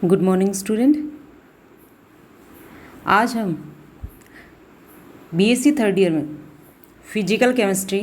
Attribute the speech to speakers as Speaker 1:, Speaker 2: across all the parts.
Speaker 1: Good morning student. आज हम BSc third year में फिजिकल केमिस्ट्री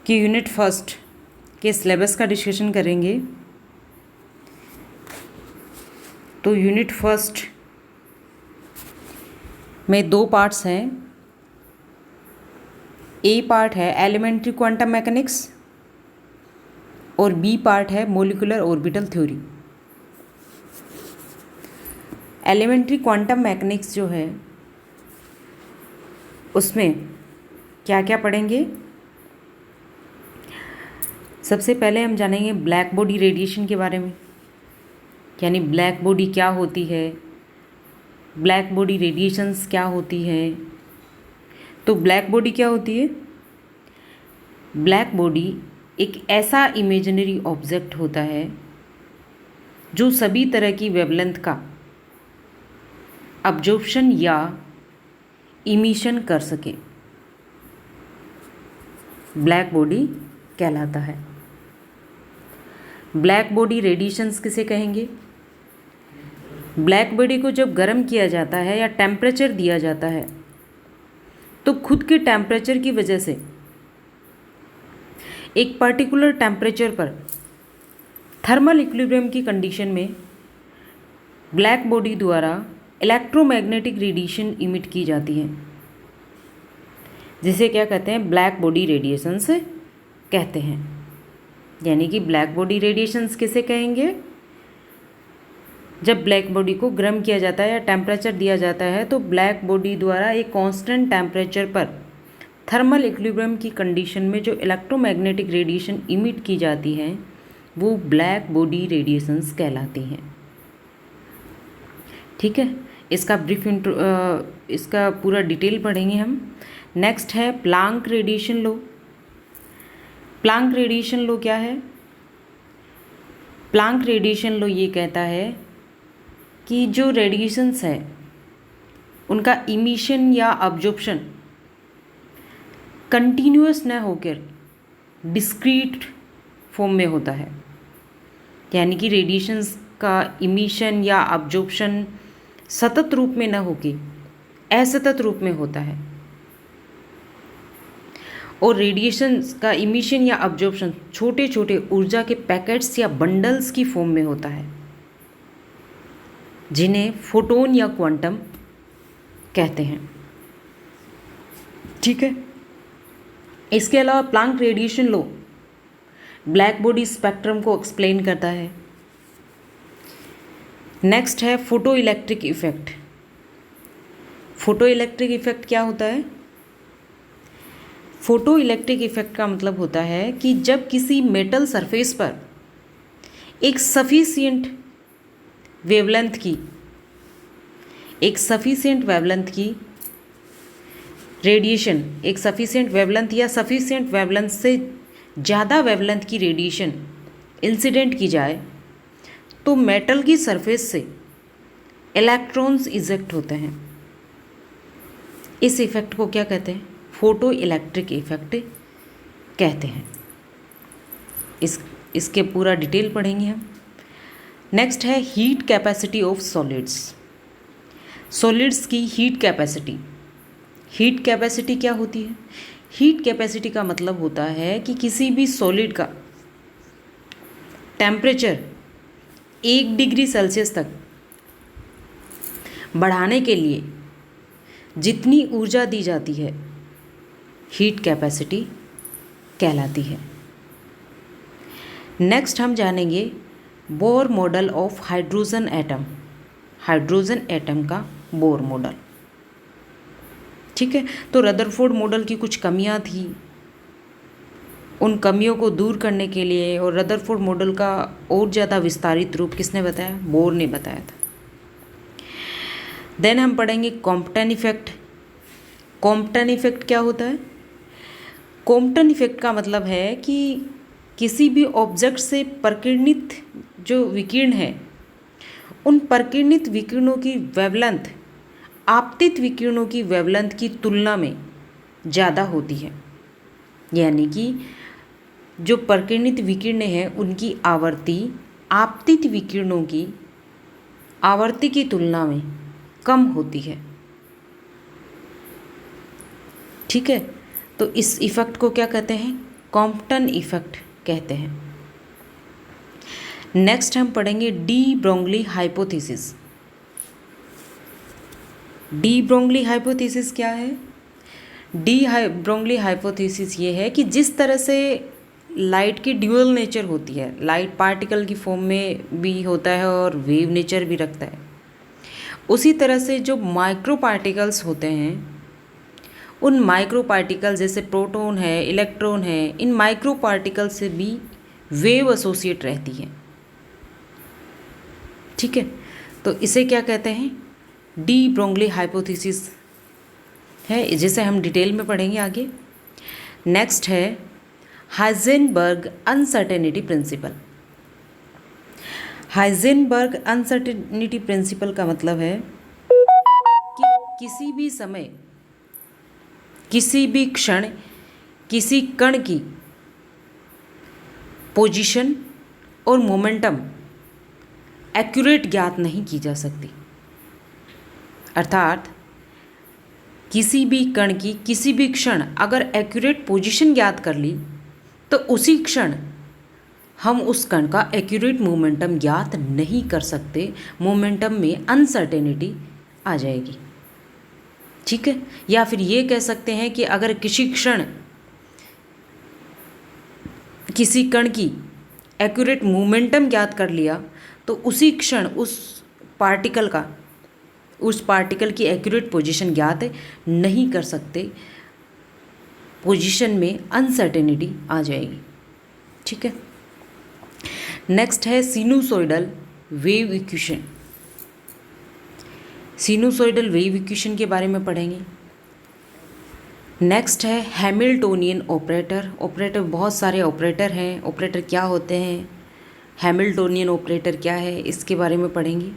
Speaker 1: की यूनिट फर्स्ट के सिलेबस का डिस्कशन करेंगे। तो यूनिट फर्स्ट में दो पार्ट्स हैं। ए पार्ट है एलिमेंट्री क्वांटम मैकेनिक्स और बी पार्ट है molecular orbital theory. Elementary quantum mechanics जो है उसमें क्या क्या पढ़ेंगे। सबसे पहले हम जानेंगे ब्लैक बॉडी रेडिएशन के बारे में, यानी ब्लैक बॉडी क्या होती है, ब्लैक बॉडी रेडिएशंस क्या होती है। तो ब्लैक बॉडी क्या होती है? ब्लैक बॉडी एक ऐसा इमेजिनरी ऑब्जेक्ट होता है जो सभी तरह की वेवलेंथ का अब्जॉर्प्शन या इमिशन कर सके, ब्लैक बॉडी कहलाता है। ब्लैक बॉडी रेडिएशंस किसे कहेंगे? ब्लैक बॉडी को जब गर्म किया जाता है या टेम्परेचर दिया जाता है तो खुद के टेम्परेचर की वजह से एक पर्टिकुलर टेम्परेचर पर थर्मल इक्विलिब्रियम की कंडीशन में ब्लैक बॉडी द्वारा इलेक्ट्रोमैग्नेटिक रेडिएशन इमिट की जाती है, जिसे क्या कहते हैं? ब्लैक बॉडी रेडिएशंस कहते हैं। यानी कि ब्लैक बॉडी रेडिएशंस किसे कहेंगे? जब ब्लैक बॉडी को गर्म किया जाता है या टेम्परेचर दिया जाता है तो ब्लैक बॉडी द्वारा एक कांस्टेंट टेम्परेचर पर थर्मल इक्विलिब्रियम की कंडीशन में जो इलेक्ट्रोमैग्नेटिक रेडिएशन इमिट की जाती है वो ब्लैक बॉडी रेडिएशंस कहलाती हैं। ठीक है, इसका इसका पूरा डिटेल पढ़ेंगे हम। नेक्स्ट है प्लांक रेडिएशन लो। प्लांक रेडिएशन लो क्या है? प्लांक रेडिएशन लो ये कहता है कि जो रेडिएशंस है उनका इमिशन या अब्जॉर्प्शन कंटिन्यूअस न होकर डिस्क्रीट फॉर्म में होता है। यानी कि रेडिएशंस का इमिशन या अब्जॉर्प्शन सतत रूप में न होके असतत रूप में होता है, और रेडिएशंस का इमिशन या अब्जॉर्प्शन छोटे छोटे ऊर्जा के पैकेट्स या बंडल्स की फॉर्म में होता है, जिन्हें फोटोन या क्वांटम कहते हैं। ठीक है, इसके अलावा प्लांक रेडिएशन लो ब्लैक बॉडी स्पेक्ट्रम को एक्सप्लेन करता है। नेक्स्ट है photo electric effect. Photo electric effect क्या होता है? फोटो इलेक्ट्रिक इफेक्ट का मतलब होता है कि जब किसी मेटल सरफेस पर एक सफिशिएंट वेवलेंथ की रेडिएशन, एक सफिशिएंट वेवलेंथ या सफिशिएंट वेवलेंथ से ज़्यादा वेवलेंथ की रेडिएशन इंसिडेंट की जाए तो मेटल की सरफेस से इलेक्ट्रॉन्स इजेक्ट होते हैं। इस इफेक्ट को क्या कहते हैं? फोटो इलेक्ट्रिक इफेक्ट कहते हैं। इसके पूरा डिटेल पढ़ेंगे हम। नेक्स्ट है heat capacity of solids. Solids की हीट कैपेसिटी। हीट कैपेसिटी क्या होती है? हीट कैपेसिटी का मतलब होता है कि किसी भी सॉलिड का टेम्परेचर 1 डिग्री सेल्सियस तक बढ़ाने के लिए जितनी ऊर्जा दी जाती है हीट कैपेसिटी कहलाती है। नेक्स्ट हम जानेंगे Bohr model of hydrogen atom. Hydrogen atom का बोर मॉडल। ठीक है, तो रदरफोर्ड मॉडल की कुछ कमियां थी, उन कमियों को दूर करने के लिए, और रदरफोर्ड मॉडल का और ज़्यादा विस्तारित रूप किसने बताया? बोर ने बताया था। देन हम पढ़ेंगे कॉम्पटन इफेक्ट। कॉम्पटन इफेक्ट क्या होता है? कॉम्पटन इफेक्ट का मतलब है कि किसी भी ऑब्जेक्ट से प्रकीर्णित जो विकिरण है उन प्रकीर्णित विकिरणों की वेवलेंथ आपतित विकिरणों की वेवलेंथ की तुलना में ज़्यादा होती है। यानी कि जो प्रकीर्णित विकिरण हैं उनकी आवर्ती आपतित विकिरणों की आवर्ती की तुलना में कम होती है। ठीक है, तो इस इफ़ेक्ट को क्या कहते हैं? कॉम्पटन इफ़ेक्ट कहते हैं। नेक्स्ट हम पढ़ेंगे डी ब्रोंगली हाइपोथेसिस। डी ब्रोंगली हाइपोथेसिस क्या है? ब्रोंगली हाइपोथेसिस ये है कि जिस तरह से लाइट की ड्यूअल नेचर होती है, लाइट पार्टिकल की फॉर्म में भी होता है और वेव नेचर भी रखता है, उसी तरह से जो माइक्रो पार्टिकल्स होते हैं, उन माइक्रो पार्टिकल जैसे प्रोटॉन है, इलेक्ट्रॉन है, इन माइक्रो पार्टिकल से भी वेव एसोसिएट रहती है। ठीक है, तो इसे क्या कहते हैं? डी ब्रोंगली हाइपोथेसिस है, जिसे हम डिटेल में पढ़ेंगे आगे। नेक्स्ट है Heisenberg uncertainty principle. Heisenberg uncertainty principle का मतलब है कि किसी भी समय, किसी भी क्षण, किसी कण की पोजीशन और मोमेंटम एक्यूरेट ज्ञात नहीं की जा सकती। अर्थात किसी भी कण की किसी भी क्षण अगर एक्यूरेट पोजीशन ज्ञात कर ली तो उसी क्षण हम उस कण का एक्यूरेट मोमेंटम ज्ञात नहीं कर सकते, मोमेंटम में अनसर्टेनिटी आ जाएगी। ठीक है, या फिर ये कह सकते हैं कि अगर किसी क्षण किसी कण की एक्यूरेट मोमेंटम ज्ञात कर लिया तो उसी क्षण उस पार्टिकल की एक्यूरेट पोजीशन ज्ञात नहीं कर सकते, पोजीशन में अनसर्टेनिटी आ जाएगी। ठीक है, नेक्स्ट है sinusoidal wave equation. Sinusoidal wave equation के बारे में पढ़ेंगे। नेक्स्ट है हैमिल्टोनियन ऑपरेटर। ऑपरेटर, बहुत सारे ऑपरेटर हैं, ऑपरेटर क्या होते हैं, हैमिल्टोनियन ऑपरेटर क्या है, इसके बारे में पढ़ेंगे।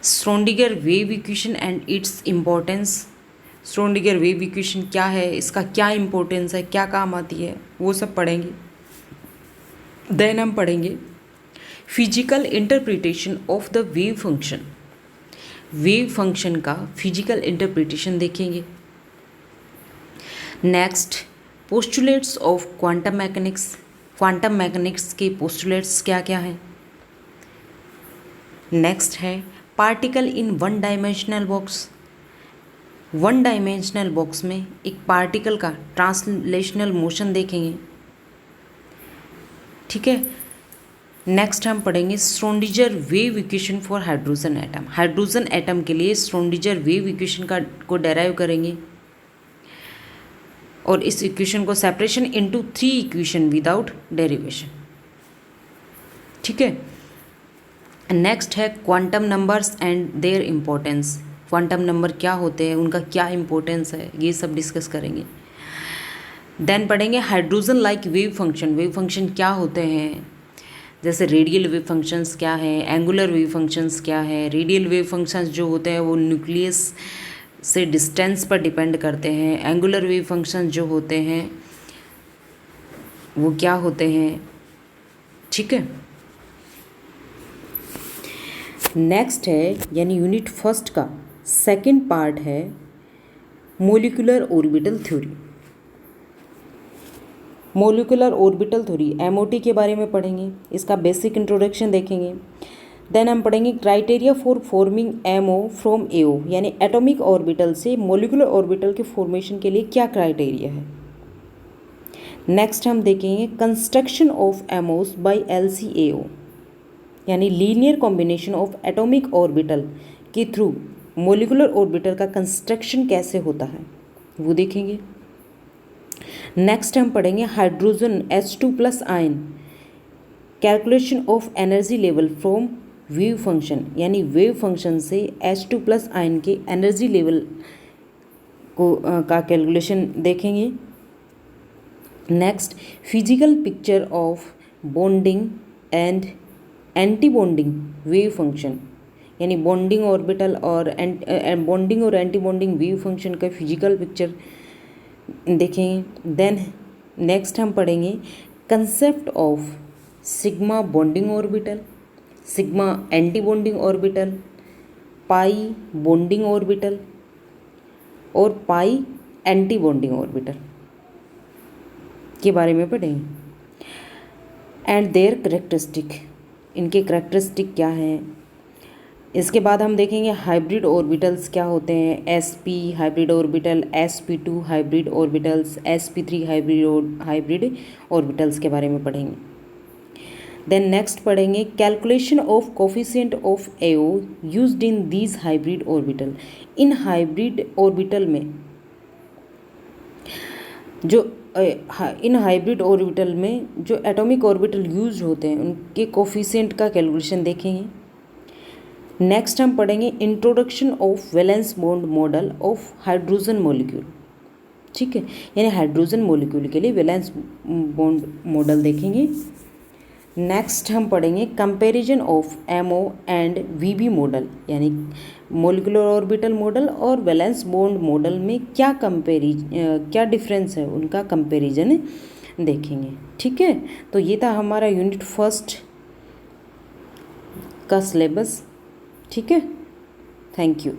Speaker 1: Schrodinger wave equation and its importance. Schrodinger wave equation क्या है, इसका क्या इम्पोर्टेंस है, क्या काम आती है, वो सब पढ़ेंगे। देन हम पढ़ेंगे physical interpretation of the wave function. Wave function का फिजिकल इंटरप्रिटेशन देखेंगे। Next postulates of quantum mechanics. Quantum mechanics के पोस्टुलेट्स क्या क्या हैं। नेक्स्ट है particle in one dimensional box. One dimensional box में एक पार्टिकल का ट्रांसलेशनल मोशन देखेंगे। ठीक है, नेक्स्ट हम पढ़ेंगे Schrodinger wave equation for hydrogen atom. Hydrogen atom के लिए श्रोडिंगर वेव इक्वेशन को डेराइव करेंगे और इस इक्वेशन को separation into 3 equation without derivation. ठीक है, नेक्स्ट है quantum numbers and there importance. Quantum number क्या होते हैं, उनका क्या इम्पोर्टेंस है, ये सब डिस्कस करेंगे। देन पढ़ेंगे hydrogen like wave function. Wave function क्या होते हैं, जैसे रेडियल वेव फंक्शंस क्या है, एंगुलर वेव फंक्शंस क्या है। रेडियल वेव फंक्शंस जो होते हैं वो न्यूक्लियस से डिस्टेंस पर डिपेंड करते हैं। एंगुलर वेव फंक्शंस जो होते हैं वो क्या होते हैं। ठीक है, नेक्स्ट है यानी यूनिट फर्स्ट का सेकंड पार्ट है molecular orbital theory. Molecular orbital theory MOT के बारे में पढ़ेंगे, इसका बेसिक इंट्रोडक्शन देखेंगे। देन हम पढ़ेंगे criteria for forming MO from AO, यानी एटॉमिक ऑर्बिटल से मोलिकुलर ऑर्बिटल के फॉर्मेशन के लिए क्या क्राइटेरिया है। नेक्स्ट हम देखेंगे construction of MOs by LCAO, यानी linear combination of atomic orbital के थ्रू मोलिकुलर ऑर्बिटल का कंस्ट्रक्शन कैसे होता है वो देखेंगे। नेक्स्ट हम पढ़ेंगे hydrogen H2+ ion calculation of energy level from wave function, यानी वेव फंक्शन से H2+ आयन के एनर्जी लेवल का कैलकुलेशन देखेंगे। Next physical picture of bonding and anti bonding wave function, यानी बॉन्डिंग ऑर्बिटल और बॉन्डिंग और एंटी बॉन्डिंग वेव फंक्शन का physical picture देखेंगे। देन नेक्स्ट हम पढ़ेंगे concept of sigma bonding orbital. Sigma anti bonding orbital, pi bonding orbital और पाई anti bonding orbital के बारे में पढ़ेंगे। एंड देयर करेक्टरिस्टिक, इनके करेक्टरिस्टिक क्या हैं। इसके बाद हम देखेंगे हाइब्रिड ऑर्बिटल्स क्या होते हैं, sp hybrid orbital, sp2 hybrid orbitals, sp3 hybrid orbitals के बारे में पढ़ेंगे। देन नेक्स्ट पढ़ेंगे calculation of coefficient of AO used in these hybrid orbital. In hybrid orbital में जो एटॉमिक ऑर्बिटल यूज होते हैं उनके कोफिशिएंट का कैलकुलेशन देखेंगे। नेक्स्ट हम पढ़ेंगे introduction of valence bond model of hydrogen molecule. ठीक है, यानी हाइड्रोजन मॉलिक्यूल के लिए वैलेंस बॉन्ड मॉडल देखेंगे। नेक्स्ट हम पढ़ेंगे comparison of MO and VB model, यानी मॉलिक्यूलर ऑर्बिटल मॉडल और वैलेंस बॉन्ड मॉडल में क्या डिफरेंस है, उनका कंपैरिजन देखेंगे। ठीक है, तो ये था हमारा यूनिट 1 का सिलेबस। ठीक है, थैंक यू।